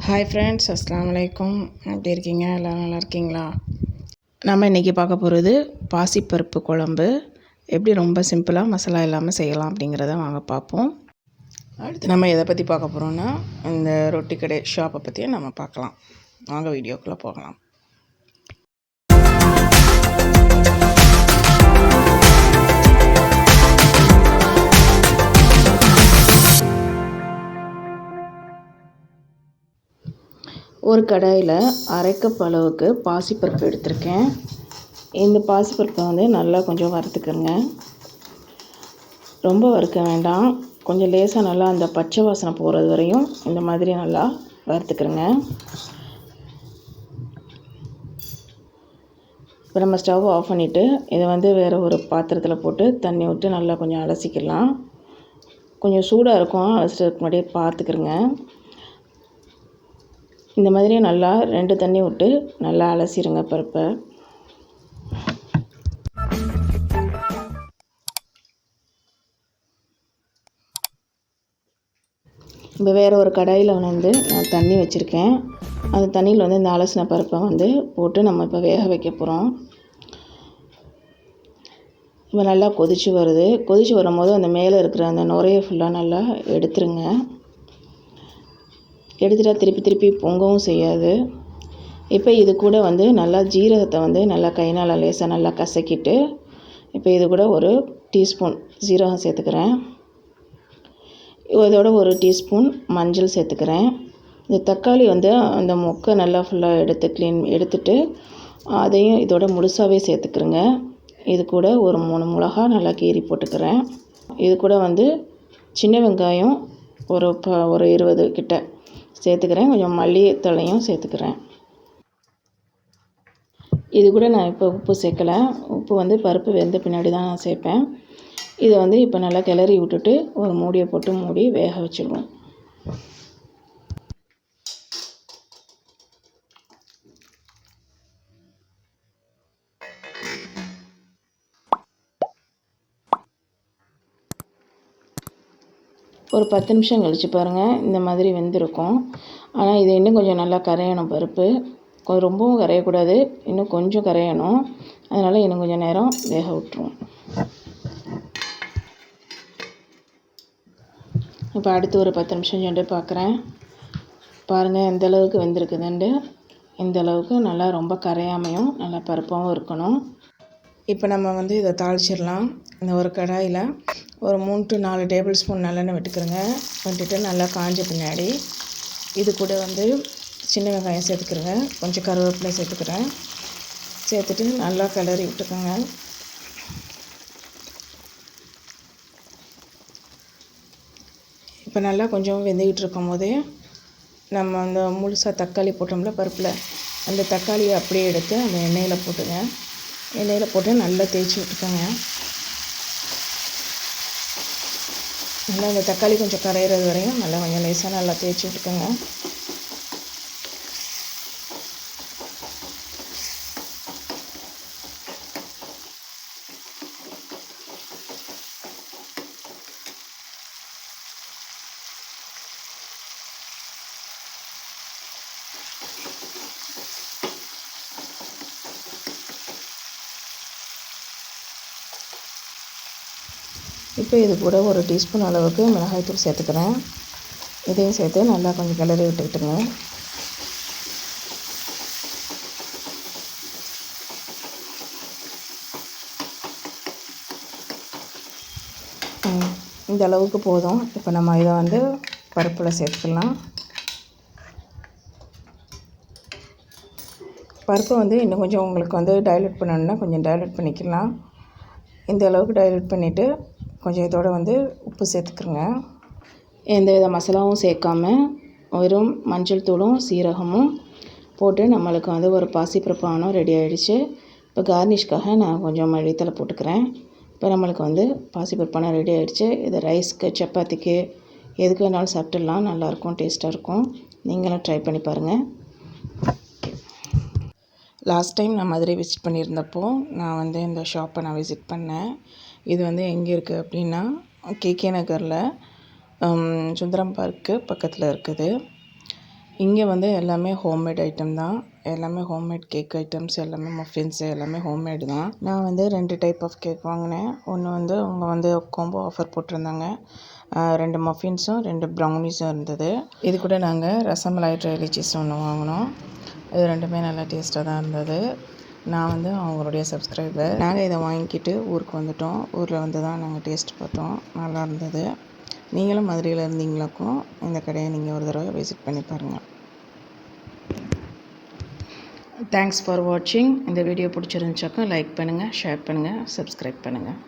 Hi friends, அஸ்ஸலாமு அலைக்கும். எப்படி இருக்கீங்க? எல்லோரும் நல்லா இருக்கீங்களா? நம்ம இன்றைக்கி பார்க்க போகிறது பாசிப்பருப்பு குழம்பு. எப்படி ரொம்ப சிம்பிளாக மசாலா இல்லாமல் செய்யலாம் அப்படிங்கிறத வாங்க பார்ப்போம். அடுத்து நம்ம எதை பற்றி பார்க்க போகிறோன்னா, இந்த ரொட்டி கடை ஷாப்பை பற்றியும் நம்ம பார்க்கலாம். வாங்க வீடியோக்குள்ளே போகலாம். ஒரு கடாயில் அரை கப் அளவுக்கு பாசிப்பருப்பு எடுத்திருக்கேன். இந்த பாசிப்பருப்பை வந்து நல்லா கொஞ்சம் வறுத்துக்கிறங்க. ரொம்ப வறுக்க வேண்டாம், கொஞ்சம் லேசாக நல்லா அந்த பச்சை வாசனை போகிறது வரையும் இந்த மாதிரி நல்லா வறுத்துக்கிறங்க. இப்போ நம்ம ஸ்டவ் ஆஃப் பண்ணிவிட்டு இதை வந்து வேறு ஒரு பாத்திரத்தில் போட்டு தண்ணி விட்டு நல்லா கொஞ்சம் அலசிக்கலாம். கொஞ்சம் சூடாக இருக்கும், அலசிறதுக்கு முன்னாடியே பார்த்துக்கிறங்க. இந்த மாதிரி நல்லா 2 தண்ணி விட்டு நல்லா அலசிடுங்க பருப்பை. இப்போ வேறு ஒரு கடாயில் வந்து நான் தண்ணி வச்சுருக்கேன். அந்த தண்ணியில் வந்து இந்த அலசின பருப்பை வந்து போட்டு நம்ம இப்போ வேக வைக்க போகிறோம். இப்போ நல்லா கொதித்து வருது. கொதித்து வரும்போது அந்த மேலே இருக்கிற அந்த நுரையை ஃபுல்லாக நல்லா எடுத்துருங்க. எடுத்துட்டால் திருப்பி பொங்கவும் செய்யாது. இப்போ இது கூட வந்து நல்லா ஜீரகத்தை வந்து நல்லா கைனால் லேசாக நல்லா கசக்கிட்டு இப்போ இது கூட ஒரு டீஸ்பூன் ஜீரகம் சேர்த்துக்கிறேன். இதோட ஒரு டீஸ்பூன் மஞ்சள் சேர்த்துக்கிறேன். இந்த தக்காளி வந்து அந்த மொக்கை நல்லா ஃபுல்லாக எடுத்துட்டு அதையும் இதோட முழுசாகவே சேர்த்துக்கிறேங்க. இது கூட ஒரு 3 மிளகா நல்லா கீறி போட்டுக்கிறேன். இது கூட வந்து சின்ன வெங்காயம் ஒரு 20 கிட்ட சேர்த்துக்கிறேன். கொஞ்சம் மல்லித்தழையும் சேர்த்துக்கிறேன். இது கூட நான் இப்போ உப்பு சேர்க்கலை. உப்பு வந்து பருப்பு வெந்த பின்னாடி தான் நான் சேர்ப்பேன். இதை வந்து இப்போ நல்லா கிளறி விட்டுட்டு ஒரு மூடியை போட்டு மூடி வேக வச்சுடுவோம். ஒரு 10 நிமிஷம் கழித்து பாருங்கள், இந்த மாதிரி வெந்திருக்கும். ஆனால் இது இன்னும் கொஞ்சம் நல்லா கரையணும். பருப்பு ரொம்பவும் கரையக்கூடாது, இன்னும் கொஞ்சம் கரையணும். அதனால் இன்னும் கொஞ்சம் நேரம் வேக விட்டுருவோம். இப்போ அடுத்து ஒரு 10 நிமிஷம் சென்று பார்க்குறேன். பாருங்கள் எந்த அளவுக்கு வெந்திருக்குதுண்டு. இந்த அளவுக்கு நல்லா ரொம்ப கரையாமையும் நல்லா பருப்பாகவும் இருக்கணும். இப்போ நம்ம வந்து இதை தாளிச்சிடலாம். இந்த ஒரு கடாயில் ஒரு 3 to 4 டேபிள் ஸ்பூன் நல்லெண்ணெய் விட்டுட்டு நல்லா காஞ்ச பின்னாடி இது கூட வந்து சின்ன வெங்காயம் சேர்த்துக்கிறேங்க. கொஞ்சம் கருவேப்பிலை சேர்த்துக்கிறேன். சேர்த்துட்டு நல்லா கிளறி விட்டுக்கோங்க. இப்போ நல்லா கொஞ்சம் வெந்துக்கிட்டு இருக்கும் போதே நம்ம அந்த முழுசாக தக்காளி போட்டோம்ல பருப்பில், அந்த தக்காளியை அப்படியே எடுத்து அந்த எண்ணெயில் போட்டுங்க. எண்ணெயில் போட்டு நல்லா தேய்ச்சி விட்டுக்கோங்க. நல்லா அந்த தக்காளி கொஞ்சம் கரையிறது வரையும் நல்லா கொஞ்சம் லேசாக நல்லா தேய்ச்சி விட்டுக்கோங்க. இப்போ இது கூட ஒரு டீஸ்பூன் அளவுக்கு மிளகாய்த்தூள் சேர்த்துக்கிறேன். இதையும் சேர்த்து நல்லா கொஞ்சம் கிளறி விட்டுக்கிட்டுங்க. இந்த அளவுக்கு போதும். இப்போ நம்ம இதை வந்து பருப்பில் சேர்த்துக்கலாம். பருப்பை வந்து இன்னும் கொஞ்சம் உங்களுக்கு வந்து டைல்யூட் பண்ணணுன்னா கொஞ்சம் டைல்யூட் பண்ணிக்கலாம். இந்த அளவுக்கு டைல்யூட் பண்ணிவிட்டு கொஞ்சம் இதோட வந்து உப்பு சேர்த்துக்கிறங்க. எந்த வித மசாலாவும் சேர்க்காம வெறும் மஞ்சள் தூளும் சீரகமும் போட்டு நம்மளுக்கு வந்து ஒரு பாசிப்பருப்பு ஆனம் ரெடி ஆகிடுச்சு. இப்போ கார்னிஷ்காக நான் கொஞ்சம் மல்லித்தழை போட்டுக்கிறேன். இப்போ நம்மளுக்கு வந்து பாசிப்பருப்பு ஆனம் ரெடி ஆகிடுச்சு. இது ரைஸ்க்கு, சப்பாத்திக்கு எதுக்கு வேணாலும் சாப்பிட்டுடலாம். நல்லாயிருக்கும், டேஸ்ட்டாக இருக்கும். நீங்களும் ட்ரை பண்ணி பாருங்கள். லாஸ்ட் டைம் நான் மதுரை விசிட் பண்ணியிருந்தப்போ நான் வந்து இந்த ஷாப்பை நான் விசிட் பண்ணேன். இது வந்து எங்கே இருக்குது அப்படின்னா கேகே நகரில் சுந்தரம் பார்க்கு பக்கத்தில் இருக்குது. இங்கே வந்து எல்லாமே ஹோம்மேட் ஐட்டம் தான். எல்லாமே ஹோம்மேட் கேக் ஐட்டம்ஸ், எல்லாமே மஃபின்ஸு எல்லாமே ஹோம்மேடு தான். நான் வந்து 2 டைப் ஆஃப் கேக் வாங்கினேன். ஒன்று வந்து அவங்க வந்து காம்போ ஆஃபர் போட்டிருந்தாங்க. 2 மஃபின்ஸும் 2 ப்ரௌனிஸும் இருந்தது. இது கூட நாங்கள் ரசமலாய் ட்ரை சீஸ் ஒன்று வாங்கினோம். இது 2மே நல்லா டேஸ்ட்டாக தான் இருந்தது. நான் வந்து அவங்களுடைய சப்ஸ்கிரைபர். நாங்கள் இதை வாங்கிக்கிட்டு ஊருக்கு வந்துவிட்டோம். ஊரில் வந்து தான் நாங்கள் டேஸ்ட் பார்த்தோம். நல்லா இருந்தது. நீங்களும் மதுரையில் இருந்தீங்களாக்கும் இந்த கடையை நீங்கள் ஒரு தடவை விசிட் பண்ணி பாருங்கள். தேங்க்ஸ் ஃபார் வாட்சிங். இந்த வீடியோ பிடிச்சிருந்துச்சாக்கா லைக் பண்ணுங்கள், ஷேர் பண்ணுங்கள், சப்ஸ்கிரைப் பண்ணுங்கள்.